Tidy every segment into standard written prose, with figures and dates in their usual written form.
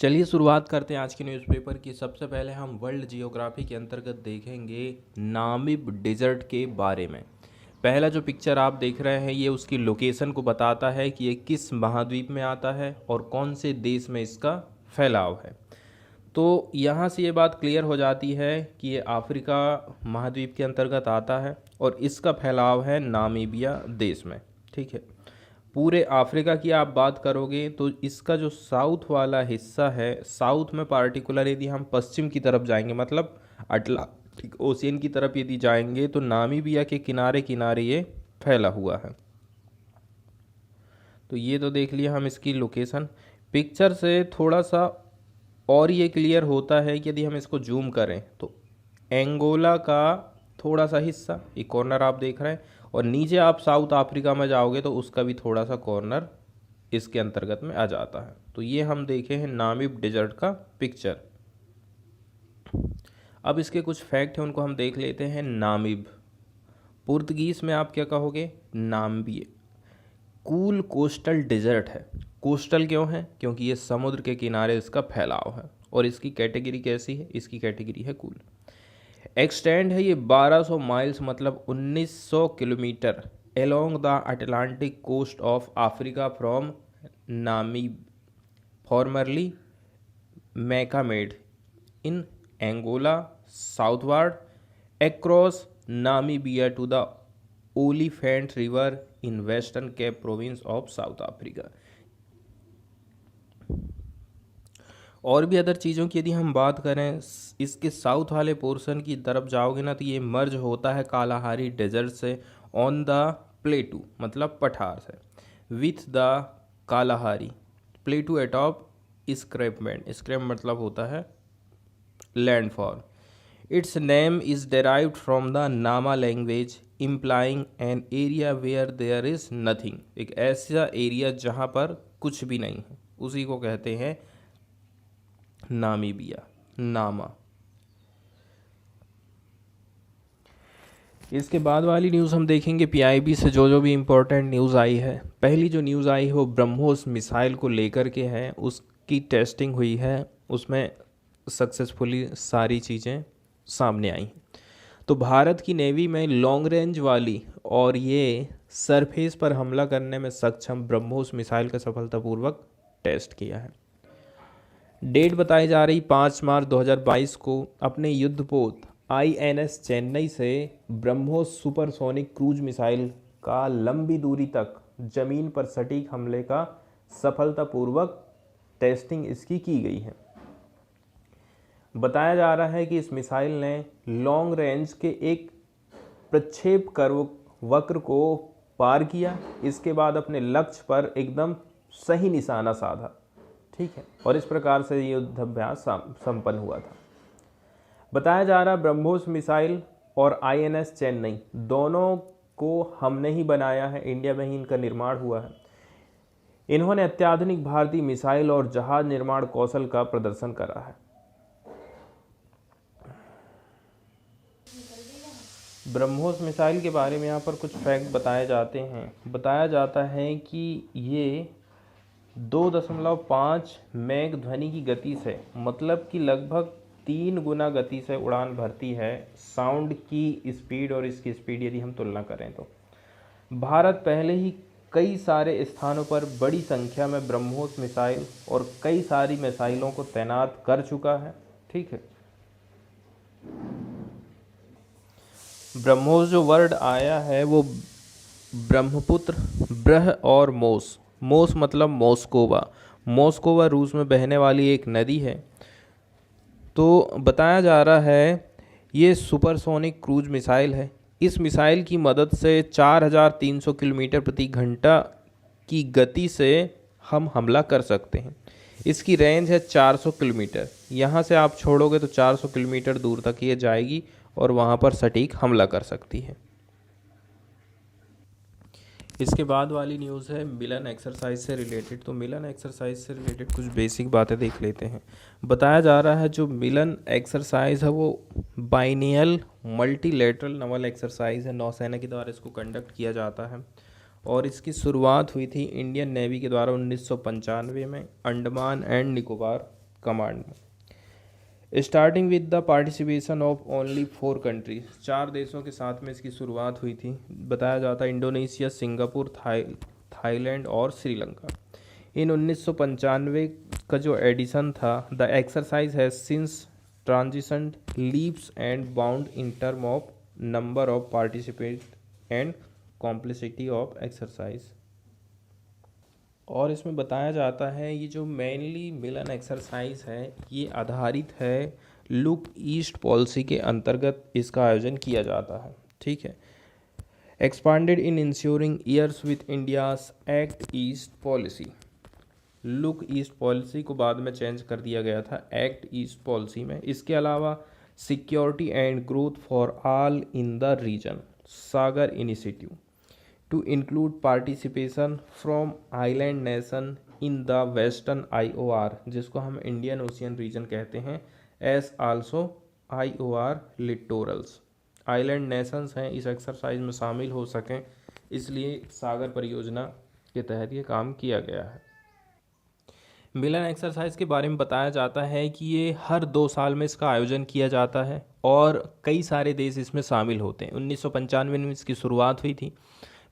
चलिए शुरुआत करते हैं आज के न्यूज़पेपर की। सबसे पहले हम वर्ल्ड जियोग्राफी के अंतर्गत देखेंगे नामिब डेजर्ट के बारे में। पहला जो पिक्चर आप देख रहे हैं ये उसकी लोकेशन को बताता है कि ये किस महाद्वीप में आता है और कौन से देश में इसका फैलाव है। तो यहाँ से ये बात क्लियर हो जाती है कि ये अफ्रीका महाद्वीप के अंतर्गत आता है और इसका फैलाव है नामीबिया देश में। ठीक है, पूरे अफ्रीका की आप बात करोगे तो इसका जो साउथ वाला हिस्सा है, साउथ में पार्टिकुलर यदि हम पश्चिम की तरफ जाएंगे मतलब अटलांटिक ओशियन की तरफ यदि जाएंगे तो नामीबिया के किनारे किनारे ये फैला हुआ है। तो ये तो देख लिया हम इसकी लोकेशन। पिक्चर से थोड़ा सा और ये क्लियर होता है कि यदि हम इसको जूम करें तो एंगोला का थोड़ा सा हिस्सा, एक कॉर्नर आप देख रहे हैं, और नीचे आप साउथ अफ्रीका में जाओगे तो उसका भी थोड़ा सा कॉर्नर इसके अंतर्गत में आ जाता है। तो ये हम देखे हैं नामिब डेजर्ट का पिक्चर। अब इसके कुछ फैक्ट हैं उनको हम देख लेते हैं। नामिब पुर्तगीज में आप क्या कहोगे? नाम्बिए। कूल कोस्टल डेजर्ट है। कोस्टल क्यों है? क्योंकि ये समुद्र के किनारे इसका फैलाव है। और इसकी कैटेगरी कैसी है? इसकी कैटेगरी है कूल। एक्सटेंड है ये 1200 माइल्स मतलब 1900 kilometres along the Atlantic coast of Africa from Namib formerly Mossamedes in Angola southward across Namibia to the Oliphant River in Western Cape province of South Africa। और भी other चीज़ों की यदि हम बात करें, इसके साउथ वाले पोर्शन की तरफ जाओगे ना तो ये मर्ज होता है कालाहारी डेजर्ट से ऑन द प्लेटू मतलब पठार से with the Kalahari plateau atop escarpment. Scarp मतलब होता है landfall. Its name is derived from the Nama language implying an area where there is nothing. एक ऐसा एरिया जहाँ पर कुछ भी नहीं है, उसी को कहते हैं नामीबिया, नामा। इसके बाद वाली न्यूज़ हम देखेंगे पीआईबी से जो भी इम्पोर्टेंट न्यूज़ आई है। पहली जो न्यूज़ आई है वो ब्रह्मोस मिसाइल को लेकर के है, उसकी टेस्टिंग हुई है, उसमें सक्सेसफुली सारी चीज़ें सामने आई। तो भारत की नेवी में लॉन्ग रेंज वाली और ये सरफेस पर हमला करने में सक्षम ब्रह्मोस मिसाइल का सफलतापूर्वक टेस्ट किया है। डेट बताई जा रही 5 मार्च 2022 को अपने युद्धपोत INS चेन्नई से ब्रह्मोस सुपरसोनिक क्रूज मिसाइल का लंबी दूरी तक जमीन पर सटीक हमले का सफलतापूर्वक टेस्टिंग इसकी की गई है। बताया जा रहा है कि इस मिसाइल ने लॉन्ग रेंज के एक प्रक्षेप कर्व वक्र को पार किया, इसके बाद अपने लक्ष्य पर एकदम सही निशाना साधा। ठीक है, और इस प्रकार से ये युद्धाभ्यास संपन्न हुआ था। बताया जा रहा ब्रह्मोस मिसाइल और INS चेन्नई दोनों को हमने ही बनाया है, इंडिया में ही इनका निर्माण हुआ है। इन्होंने अत्याधुनिक भारतीय मिसाइल और जहाज निर्माण कौशल का प्रदर्शन करा है। ब्रह्मोस मिसाइल के बारे में यहाँ पर कुछ फैक्ट बताए जाते हैं। बताया जाता है कि ये 2.5 मैग ध्वनि की गति से मतलब कि लगभग 3 गुना गति से उड़ान भरती है। साउंड की स्पीड और इसकी स्पीड यदि हम तुलना करें तो भारत पहले ही कई सारे स्थानों पर बड़ी संख्या में ब्रह्मोस मिसाइल और कई सारी मिसाइलों को तैनात कर चुका है। ठीक है, ब्रह्मोस जो वर्ड आया है वो ब्रह्मपुत्र, ब्रह और मोस। मोस मतलब मॉस्कोवा। मॉस्कोवा रूस में बहने वाली एक नदी है। तो बताया जा रहा है ये सुपरसोनिक क्रूज मिसाइल है। इस मिसाइल की मदद से 4300 किलोमीटर प्रति घंटा की गति से हम हमला कर सकते हैं। इसकी रेंज है 400 किलोमीटर। यहाँ से आप छोड़ोगे तो 400 किलोमीटर दूर तक ये जाएगी और वहाँ पर सटीक हमला कर सकती है। इसके बाद वाली न्यूज़ है मिलन एक्सरसाइज से रिलेटेड। तो मिलन एक्सरसाइज से रिलेटेड कुछ बेसिक बातें देख लेते हैं। बताया जा रहा है जो मिलन एक्सरसाइज है वो बाइनियल मल्टीलेटरल नवल एक्सरसाइज है। नौसेना के द्वारा इसको कंडक्ट किया जाता है और इसकी शुरुआत हुई थी इंडियन नेवी के द्वारा 1995 में अंडमान एंड निकोबार कमांड में। Starting with the participation of only 4 countries, 4 देशों के साथ में इसकी शुरुआत हुई थी। बताया जाता है इंडोनेशिया, सिंगापुर, थाईलैंड और श्रीलंका। इन 1995 का जो एडिशन था, the exercise has since transition leaps and bound in term of number of participant and complexity of exercise. और इसमें बताया जाता है ये जो मेनली मिलन एक्सरसाइज है ये आधारित है लुक ईस्ट पॉलिसी के अंतर्गत इसका आयोजन किया जाता है। ठीक है। Expanded in ensuring years with India's act east policy. Look east policy को बाद में चेंज कर दिया गया था एक्ट ईस्ट पॉलिसी में। इसके अलावा security and growth for all in the region, SAGAR initiative to include participation from island nation in the western IOR, जिसको हम इंडियन ओशियन रीजन कहते हैं, as also IOR littorals. Island nations हैं इस exercise में शामिल हो सकें, इसलिए सागर परियोजना के तहत ये काम किया गया है। मिलन एक्सरसाइज के बारे में बताया जाता है कि ये हर 2 साल में इसका आयोजन किया जाता है और कई सारे देश इसमें शामिल होते हैं। 1995 में इसकी शुरुआत हुई थी।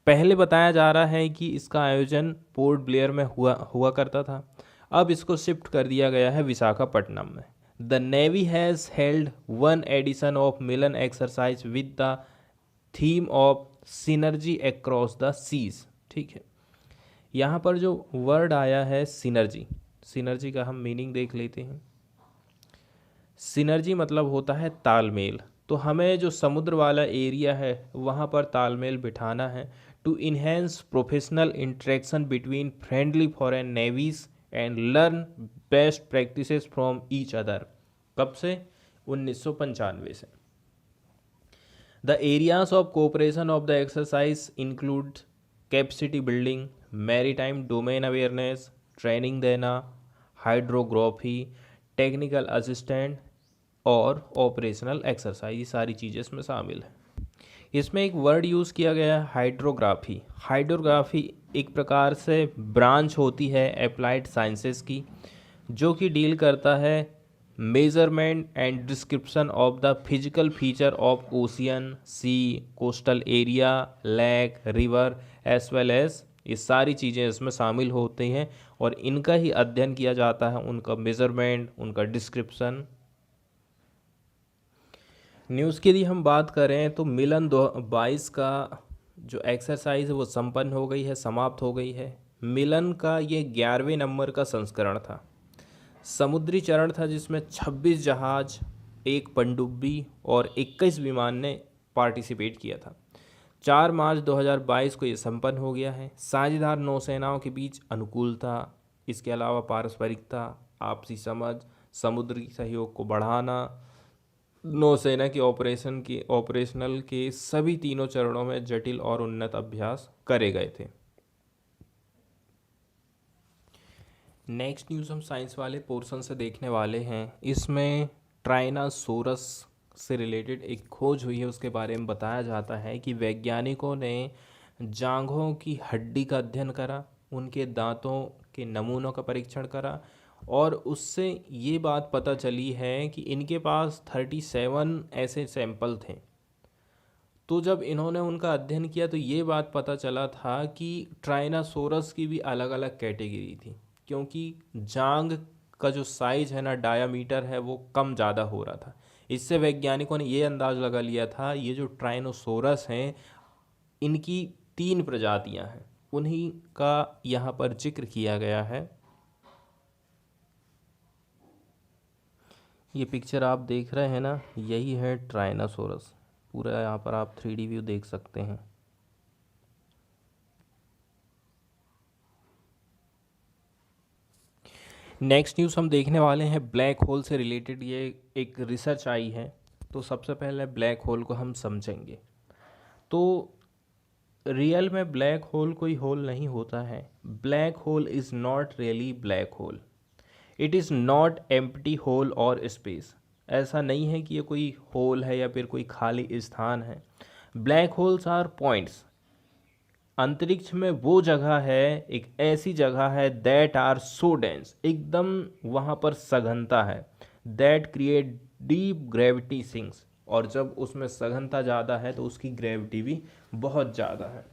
पहले बताया जा रहा है कि इसका आयोजन पोर्ट ब्लेयर में हुआ करता था, अब इसको शिफ्ट कर दिया गया है विशाखापट्टनम में। The navy has held 1 edition of Milan exercise with the theme of synergy across the seas. ठीक है। यहाँ पर जो वर्ड आया है सिनर्जी, सिनर्जी का हम मीनिंग देख लेते हैं। सिनर्जी मतलब होता है तालमेल। तो हमें जो समुद्र वाला एरिया है वहाँ पर तालमेल बिठाना है to enhance professional interaction between friendly foreign navies and learn best practices from each other. कब से? 1995 से। The areas of cooperation of the exercise include capacity building, maritime domain awareness, training देना, हाइड्रोग्राफी, टेक्निकल असिस्टेंट और operational exercise, ये सारी चीज़ें इसमें शामिल है। इसमें एक वर्ड यूज़ किया गया है हाइड्रोग्राफी। हाइड्रोग्राफी एक प्रकार से ब्रांच होती है अप्लाइड साइंसेस की, जो कि डील करता है measurement and description of the physical feature of ocean, sea, coastal area, lake, river as well as, ये सारी चीज़ें इसमें शामिल होती हैं और इनका ही अध्ययन किया जाता है, उनका मेजरमेंट, उनका डिस्क्रिप्शन। न्यूज़ की यदि हम बात करें तो मिलन 2022 का जो एक्सरसाइज है वो संपन्न हो गई है, समाप्त हो गई है। मिलन का ये 11वें नंबर का संस्करण था। समुद्री चरण था जिसमें 26 जहाज, 1 पनडुब्बी और 21 विमान ने पार्टिसिपेट किया था। 4 मार्च 2022 को ये संपन्न हो गया है। साझेदार नौसेनाओं के बीच अनुकूलता, इसके अलावा पारस्परिकता, आपसी समझ, समुद्री सहयोग को बढ़ाना, नौसेना की ऑपरेशनल के सभी तीनों चरणों में जटिल और उन्नत अभ्यास करे गए थे। नेक्स्ट न्यूज़ हम साइंस वाले पोर्शन से देखने वाले हैं। इसमें ट्राइनासोरस से रिलेटेड एक खोज हुई है, उसके बारे में बताया जाता है कि वैज्ञानिकों ने जांघों की हड्डी का अध्ययन करा, उनके दांतों के नमूनों का परीक्षण करा और उससे ये बात पता चली है कि इनके पास 37 ऐसे सैंपल थे। तो जब इन्होंने उनका अध्ययन किया तो ये बात पता चला था कि ट्राइनासोरस की भी अलग अलग कैटेगरी थी, क्योंकि जांघ का जो साइज है ना, डायामीटर है, वो कम ज़्यादा हो रहा था। इससे वैज्ञानिकों ने ये अंदाज़ लगा लिया था ये जो ट्राइनोसोरस हैं इनकी 3 प्रजातियां हैं, उन्हीं का यहाँ पर जिक्र किया गया है। ये पिक्चर आप देख रहे हैं ना, यही है ट्राइनासोरस। पूरा यहाँ पर आप 3D व्यू देख सकते हैं। नेक्स्ट न्यूज़ हम देखने वाले हैं ब्लैक होल से रिलेटेड। ये एक रिसर्च आई है, तो सबसे पहले ब्लैक होल को हम समझेंगे। तो रियल में ब्लैक होल कोई होल नहीं होता है। Black hole is not really black hole, it is not empty hole और स्पेस। ऐसा नहीं है कि ये कोई होल है या फिर कोई खाली स्थान है। ब्लैक होल्स आर पॉइंट्स अंतरिक्ष में वो जगह है, एक ऐसी जगह है दैट आर सो डेंस, एकदम वहाँ पर सघनता है, that create deep gravity sinks, और जब उसमें सघनता ज़्यादा है तो उसकी ग्रेविटी भी बहुत ज़्यादा है।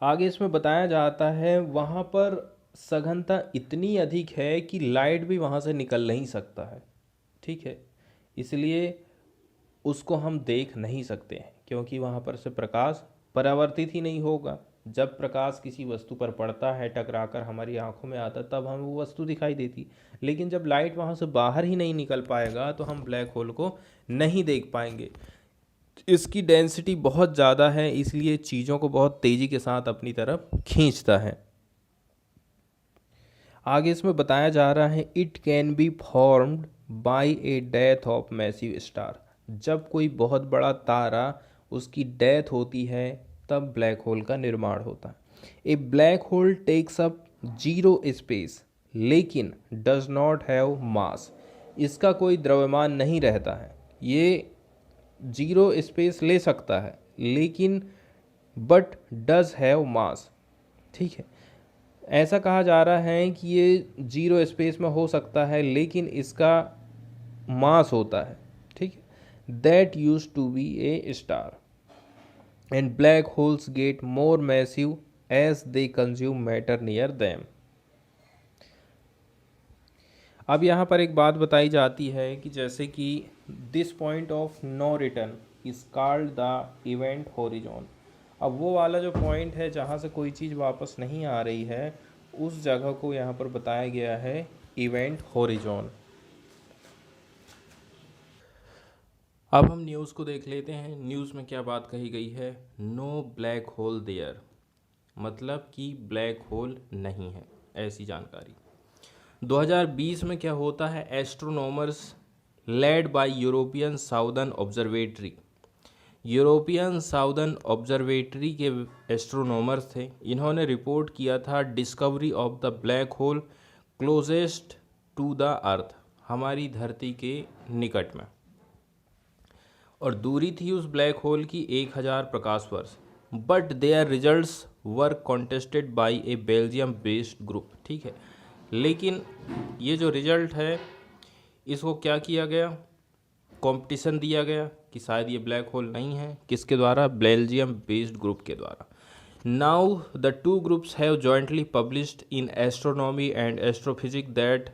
आगे इसमें बताया जाता है वहाँ पर सघनता इतनी अधिक है कि लाइट भी वहाँ से निकल नहीं सकता है, ठीक है, इसलिए उसको हम देख नहीं सकते हैं, क्योंकि वहाँ पर से प्रकाश परावर्तित ही नहीं होगा। जब प्रकाश किसी वस्तु पर पड़ता है, टकराकर हमारी आंखों में आता, तब हमें वो वस्तु दिखाई देती, लेकिन जब लाइट वहाँ से बाहर ही नहीं निकल पाएगा तो हम ब्लैक होल को नहीं देख पाएंगे। इसकी डेंसिटी बहुत ज़्यादा है, इसलिए चीज़ों को बहुत तेज़ी के साथ अपनी तरफ खींचता है। आगे इसमें बताया जा रहा है it can be formed by A death of massive star, जब कोई बहुत बड़ा तारा उसकी डेथ होती है तब ब्लैक होल का निर्माण होता है। A black hole takes up zero space लेकिन डज नॉट हैव मास, इसका कोई द्रव्यमान नहीं रहता है, ये जीरो स्पेस ले सकता है लेकिन बट डज हैव मास, ठीक है। ऐसा कहा जा रहा है कि ये जीरो स्पेस में हो सकता है लेकिन इसका मास होता है, ठीक है। That use to be a star and black holes get more massive as they consume matter near them. अब यहाँ पर एक बात बताई जाती है कि जैसे कि this point of no return is called the event horizon. अब वो वाला जो पॉइंट है जहाँ से कोई चीज़ वापस नहीं आ रही है, उस जगह को यहाँ पर बताया गया है इवेंट होरिजोन। अब हम न्यूज़ को देख लेते हैं। न्यूज़ में क्या बात कही गई है, नो ब्लैक होल देयर, मतलब कि ब्लैक होल नहीं है, ऐसी जानकारी। 2020 में क्या होता है, astronomers led by European Southern Observatory, European Southern Observatory के एस्ट्रोनॉमर्स थे, इन्होंने रिपोर्ट किया था discovery of the black hole closest to the earth, हमारी धरती के निकट में, और दूरी थी उस ब्लैक होल की 1000 प्रकाश वर्ष। But their results were contested by a Belgium based group, ठीक है, लेकिन ये जो रिजल्ट है इसको क्या किया गया, कंपटीशन दिया गया कि शायद ये ब्लैक होल नहीं है, किसके द्वारा, बेल्जियम बेस्ड ग्रुप के द्वारा। Now the two groups have jointly published in Astronomy and Astrophysics that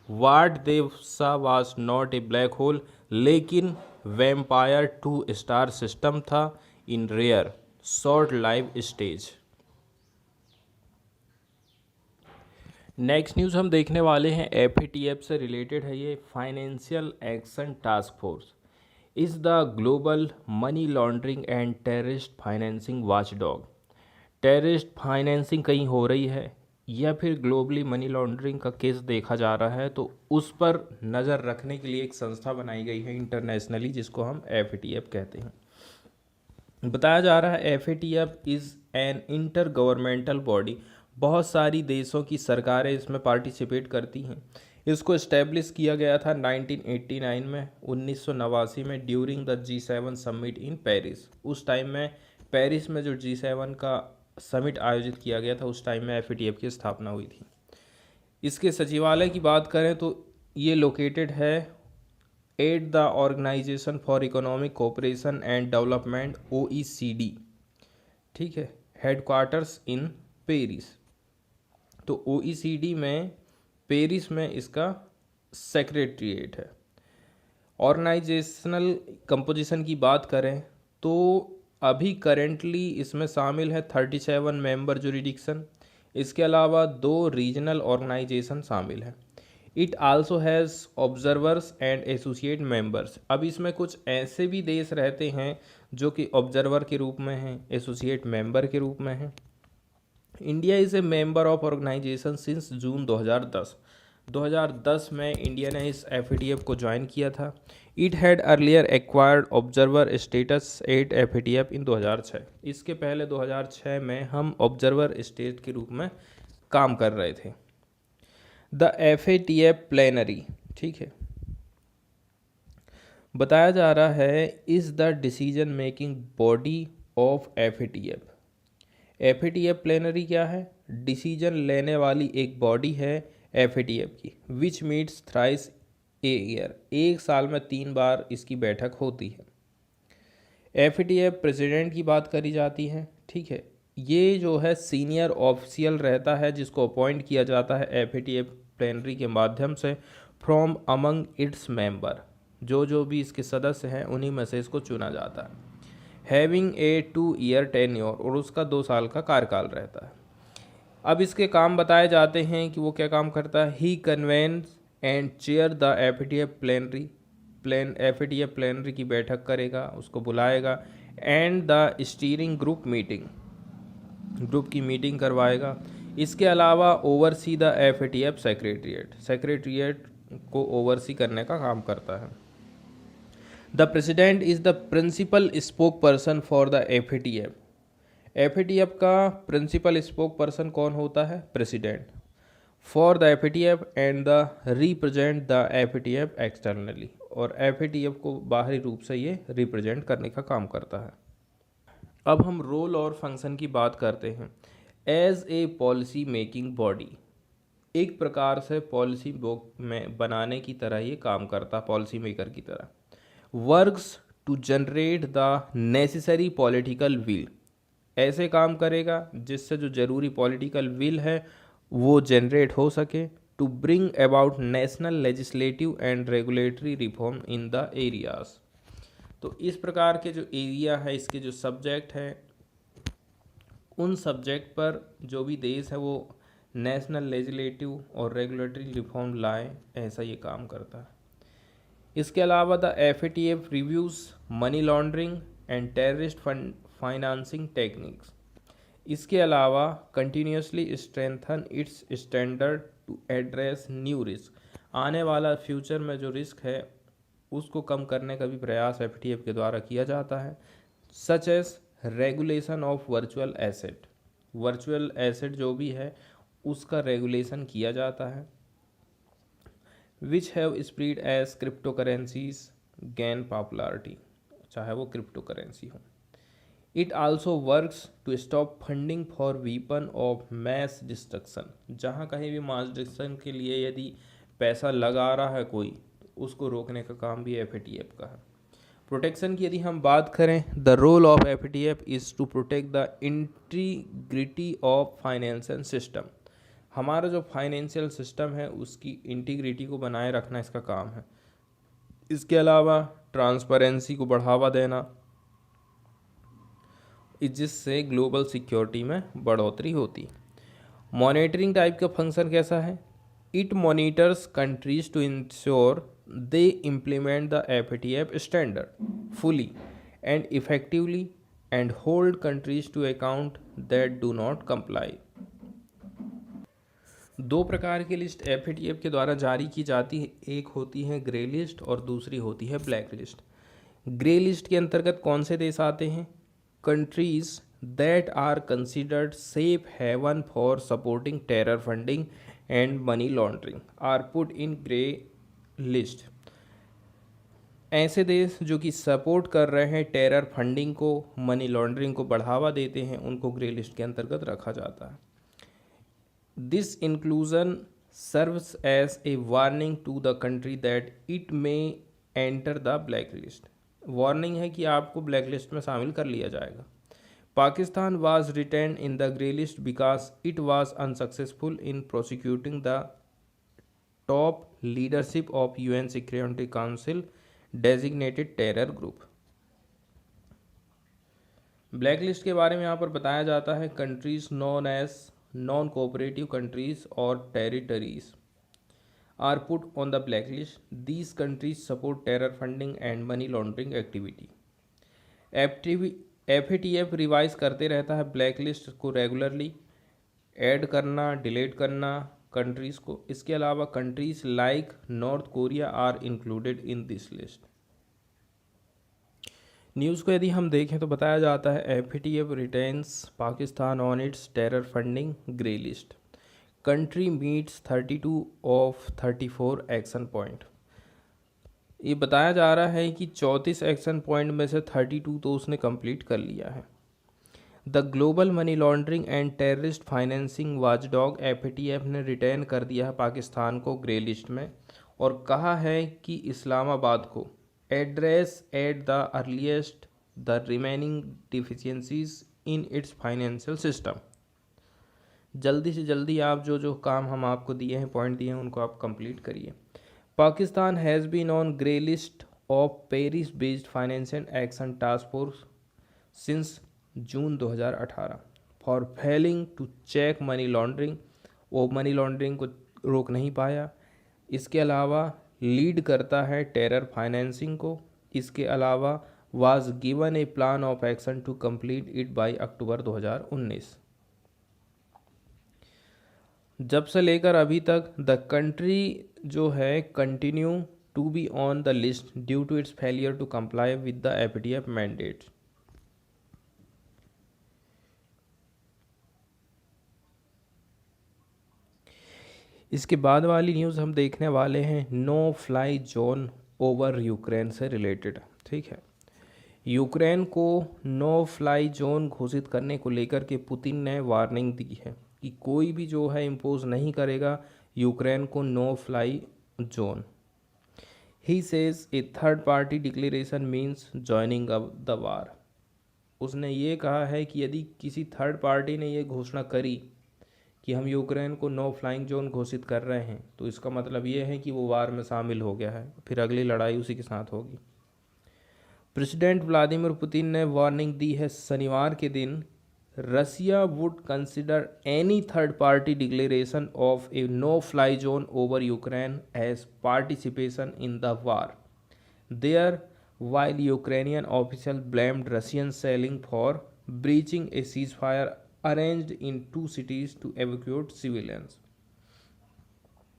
what they saw was not a black hole लेकिन वैम्पायर टू स्टार सिस्टम था in rare short live stage. Next news हम देखने वाले हैं FATF से related है, ये financial action task force is the global money laundering and terrorist financing watchdog. Terrorist financing कहीं हो रही है या फिर ग्लोबली मनी लॉन्ड्रिंग का केस देखा जा रहा है तो उस पर नज़र रखने के लिए एक संस्था बनाई गई है इंटरनेशनली, जिसको हम FATF कहते हैं। बताया जा रहा है FATF is an inter governmental body, बहुत सारी देशों की सरकारें इसमें पार्टिसिपेट करती हैं। इसको इस्टेब्लिश किया गया था 1989 में, 1989 में during the G7 summit in Paris. उस टाइम में पेरिस में जो G7 का समिट आयोजित किया गया था उस टाइम में FATF की स्थापना हुई थी। इसके सचिवालय की बात करें तो ये लोकेटेड है at the organisation for economic cooperation and development OECD, ठीक है, हेडक्वार्टर्स इन पेरिस। तो OECD में पेरिस में इसका सेक्रेटरीट है। ऑर्गेनाइजेशनल कंपोजिशन की बात करें तो अभी करेंटली इसमें शामिल है 37 मेंबर जुरिडिक्शन, इसके अलावा 2 रीजनल ऑर्गेनाइजेशन शामिल हैं। It also has observers and associate members. अब इसमें कुछ ऐसे भी देश रहते हैं जो कि ऑब्जर्वर के रूप में हैं, एसोसिएट मेंबर के रूप में हैं। India is a member of organisation since June 2010 में इंडिया ने इस FATF को ज्वाइन किया था। It had earlier acquired observer status at FATF इन 2006। इसके पहले 2006 में हम ऑब्जर्वर स्टेट के रूप में काम कर रहे थे। द FATF प्लेनरी, ठीक है, बताया जा रहा है is the decision making body of FATF। FATF plenary क्या है? डिसीजन लेने वाली एक बॉडी है FATF की, विच मीट्स थ्राइस ए ईयर, एक साल में 3 बार इसकी बैठक होती है। FATF प्रेसिडेंट की बात करी जाती है, ठीक है। ये जो है सीनियर ऑफिशियल रहता है जिसको अपॉइंट किया जाता है FATF प्लेनरी के माध्यम से फ्रॉम अमंग इट्स मेंबर, जो भी इसके सदस्य हैं उन्हीं में से इसको चुना जाता है। हैविंग ए 2-year टेन्योर, और उसका 2 साल का कार्यकाल रहता है। अब इसके काम बताए जाते हैं कि वो क्या काम करता है। He convenes and chair the FATF plenary, FATF plenary की बैठक करेगा, उसको बुलाएगा। एंड द स्टीयरिंग ग्रुप की मीटिंग करवाएगा। इसके अलावा ओवरसी द FATF सेक्रेटरीट को ओवरसी करने का काम करता है। The president is the principal spokesperson for the FATF का प्रिंसिपल स्पोक पर्सन कौन होता है? President. For the FATF and the represent the FATF externally, और FATF को बाहरी रूप से ये रिप्रेजेंट करने का काम करता है। अब हम रोल और फंक्शन की बात करते हैं। As a policy making body, एक प्रकार से पॉलिसी में बनाने की तरह ये काम करता, पॉलिसी मेकर की तरह। Works to generate the necessary political will, ऐसे काम करेगा जिससे जो जरूरी पॉलिटिकल विल है वो जनरेट हो सके। To bring about national legislative and regulatory reform in the areas, तो इस प्रकार के जो एरिया है, इसके जो सब्जेक्ट है, उन सब्जेक्ट पर जो भी देश है वो नेशनल लेजिस्लेटिव और रेगुलेटरी रिफॉर्म लाए, ऐसा ये काम करता है। इसके अलावा the FATF reviews money laundering and terrorist fund financing techniques. इसके अलावा continuously strengthen its standard to address new risk, आने वाला फ्यूचर में जो रिस्क है उसको कम करने का भी प्रयास FATF के द्वारा किया जाता है। Such as regulation of virtual asset जो भी है उसका रेगुलेशन किया जाता है। Which have spread as crypto currencies gain popularity, चाहे वो क्रिप्टो करेंसी हो। It also works to stop funding for weapon of mass destruction, जहाँ कहीं भी मास डिस्ट्रक्शन के लिए यदि पैसा लगा रहा है कोई, उसको रोकने का काम भी FATF का है। प्रोटेक्शन की यदि हम बात करें, the role of FATF is to protect the integrity of financial system, हमारा जो फाइनेंशियल सिस्टम है उसकी इंटीग्रिटी को बनाए रखना इसका काम है। इसके अलावा ट्रांसपेरेंसी को बढ़ावा देना, जिससे ग्लोबल सिक्योरिटी में बढ़ोतरी होती। मॉनिटरिंग टाइप का फंक्शन कैसा है? It monitors countries to ensure they implement the FATF standard fully and effectively and hold countries to account that do not comply। 2 प्रकार की लिस्ट FATF के द्वारा जारी की जाती है, एक होती है ग्रे लिस्ट और दूसरी होती है ब्लैक लिस्ट। ग्रे लिस्ट के अंतर्गत कौन से देश आते हैं? Countries that are considered safe haven for supporting terror funding and money laundering are put in grey list. ऐसे देश जो कि सपोर्ट कर रहे हैं टेरर फंडिंग को, मनी लॉन्ड्रिंग को बढ़ावा देते हैं, उनको ग्रे लिस्ट के अंतर्गत रखा जाता है। This inclusion serves as a warning to the country that it may enter the black list, warning है कि आपको ब्लैक लिस्ट में शामिल कर लिया जाएगा। Pakistan was retained in the grey list because it was unsuccessful in prosecuting the top leadership of UN security council designated terror group. Black list के बारे में यहाँ पर बताया जाता है, countries known as non cooperative countries और territories are put on the black list. These countries support terror funding and money laundering activity. FATF revise करते रहता है ब्लैक लिस्ट को रेगुलरली, ऐड करना, डिलीट करना कंट्रीज़ को। इसके अलावा countries like North Korea are included in this list. News को यदि हम देखें तो बताया जाता है FATF retains Pakistan on its terror funding grey list. Country meets 32 of 34 action point. ये बताया जा रहा है कि 34 एक्शन पॉइंट में से 32 तो उसने कंप्लीट कर लिया है। The global money laundering and terrorist financing watchdog FATF ने रिटेन कर दिया है पाकिस्तान को ग्रे लिस्ट में और कहा है कि इस्लामाबाद को address at the earliest the remaining deficiencies in its financial system. जल्दी से जल्दी आप जो जो काम हम आपको दिए हैं, पॉइंट दिए हैं, उनको आप कंप्लीट करिए। Pakistan has been on grey list of Paris based finance and action task force since June 2018 for failing to check money laundering. वो मनी लॉन्ड्रिंग को रोक नहीं पाया। इसके अलावा लीड करता है टेरर फाइनेंसिंग को। इसके अलावा was given a plan of action to complete it by October 2019। जब से लेकर अभी तक द कंट्री जो है continue to be on the list due to its failure to comply with the FATF mandate. इसके बाद वाली न्यूज़ हम देखने वाले हैं no fly zone over Ukraine से रिलेटेड। ठीक है, यूक्रेन को नो फ्लाई जोन घोषित करने को लेकर के पुतिन ने वार्निंग दी है कि कोई भी जो है इम्पोज नहीं करेगा यूक्रेन को no fly zone. He says a third party declaration means joining up the war. उसने ये कहा है कि यदि किसी थर्ड पार्टी ने ये घोषणा करी कि हम यूक्रेन को नो फ्लाइंग जोन घोषित कर रहे हैं तो इसका मतलब ये है कि वो वार में शामिल हो गया है, फिर अगली लड़ाई उसी के साथ होगी। प्रेसिडेंट व्लादिमीर पुतिन ने वार्निंग दी है शनिवार के दिन Russia would consider any third party declaration of a no fly zone over Ukraine as participation in the war there while Ukrainian officials blamed Russian shelling for breaching a ceasefire arranged in two cities to evacuate civilians।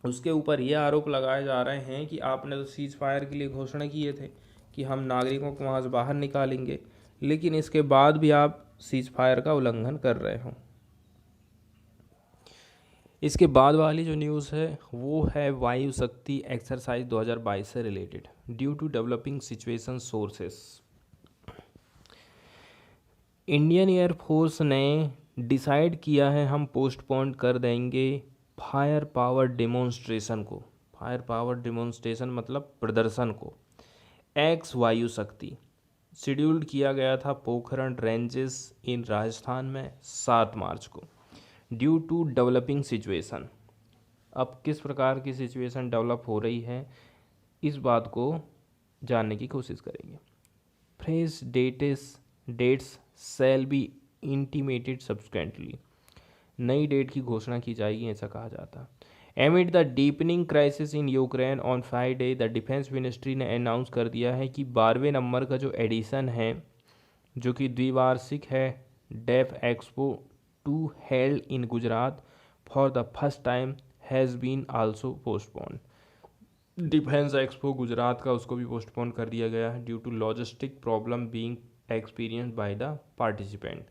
उसके ऊपर ये आरोप लगाए जा रहे हैं कि आपने तो सीज फायर के लिए घोषणा किए थे कि हम नागरिकों को वहाँ से बाहर निकालेंगे, लेकिन इसके बाद भी आप सीज फायर का उल्लंघन कर रहे हो। इसके बाद वाली जो न्यूज़ है वो है वायु शक्ति एक्सरसाइज 2022 से related due to developing situation sources. Indian air force ने डिसाइड किया है हम पोस्टपोन कर देंगे फायर पावर डेमोन्स्ट्रेशन को। फायर पावर डेमोन्स्ट्रेशन मतलब प्रदर्शन को एक्स वायु शक्ति शेड्यूल्ड किया गया था पोखरण रेंजेस इन राजस्थान में 7 मार्च को ड्यू टू डेवलपिंग सिचुएशन। अब किस प्रकार की सिचुएशन डेवलप हो रही है इस बात को जानने की कोशिश करेंगे। Fresh dates shall be intimated subsequently. नई डेट की घोषणा की जाएगी ऐसा कहा जाता है। Amid the deepening crisis in Ukraine on Friday the defence ministry ने अनाउंस कर दिया है कि 12वें नंबर का जो एडिशन है जो कि द्विवार्षिक है def expo 2 held in Gujarat for the first time has been also postponed। Defence expo Gujarat का उसको भी पोस्टपोन कर दिया गया है due to logistic problem being experienced by the participant.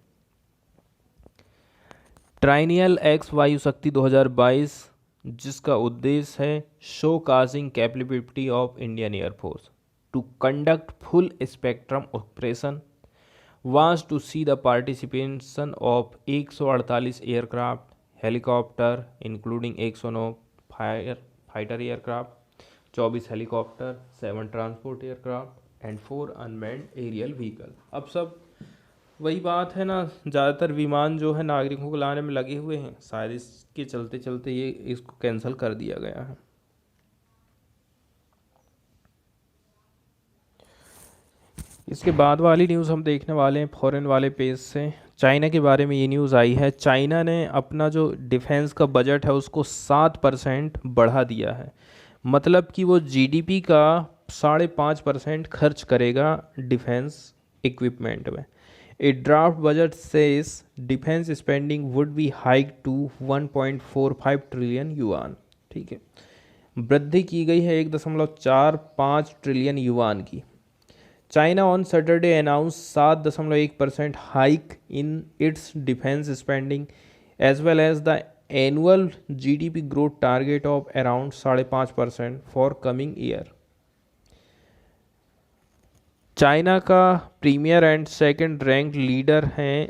Triennial ex Vayu Shakti 2022 जिसका उद्देश्य है showcasing capability of Indian air force to conduct full spectrum operation was to see the participation of 148 aircraft, helicopter including 109 fighter aircraft, 24 helicopter, 7 transport aircraft and 4 unmanned aerial vehicle। अब सब वही बात है ना, ज़्यादातर विमान जो है नागरिकों को लाने में लगे हुए हैं, शायद इसके चलते चलते ये इसको कैंसिल कर दिया गया है। इसके बाद वाली न्यूज़ हम देखने वाले हैं फॉरेन वाले पेज से। चाइना के बारे में ये न्यूज़ आई है। चाइना ने अपना जो डिफेंस का बजट है उसको 7% बढ़ा दिया है, मतलब कि वो जीडीपी का 5.5% खर्च करेगा डिफेंस इक्विपमेंट में। A draft budget says defence spending would be hike to 1.45 trillion yuan. ठीक है, वृद्धि की गई है 1.45 ट्रिलियन युआन की। China on Saturday announced 7.1% hike in its defense spending as well as the annual GDP growth target of around 5.5% for coming year। China का premier and second rank leader हैं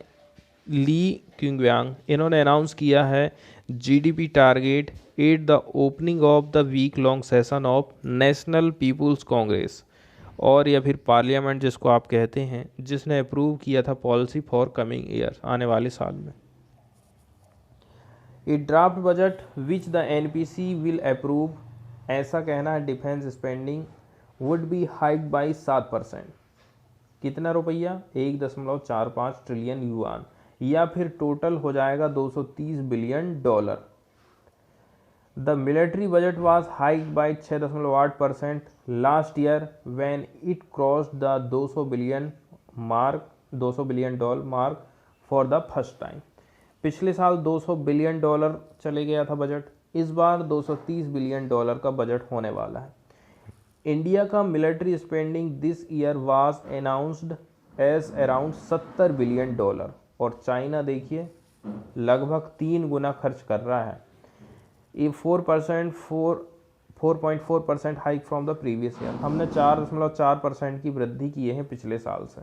Li Keqiang, इन्होंने announce किया है GDP target at the opening of the week long session of National People's Congress, और या फिर parliament जिसको आप कहते हैं, जिसने अप्रूव किया था पॉलिसी फॉर कमिंग ईयर, आने वाले साल में। A draft budget which the NPC will approve, ऐसा कहना है defence spending would be hike by 7%। कितना रुपया? 1.45 ट्रिलियन युआन, या फिर टोटल हो जाएगा $230 billion. The military budget was hike by 6.8% last year when it crossed the 200 billion dollar mark for the first time. पिछले साल $200 बिलियन चले गया था बजट, इस बार $230 बिलियन का बजट होने वाला है। इंडिया का military spending this year was announced as around $70 billion, और चाइना देखिए लगभग 3 गुना खर्च कर रहा है। ये 4.4% hike from the previous year, हमने 4.4% की वृद्धि की है पिछले साल से।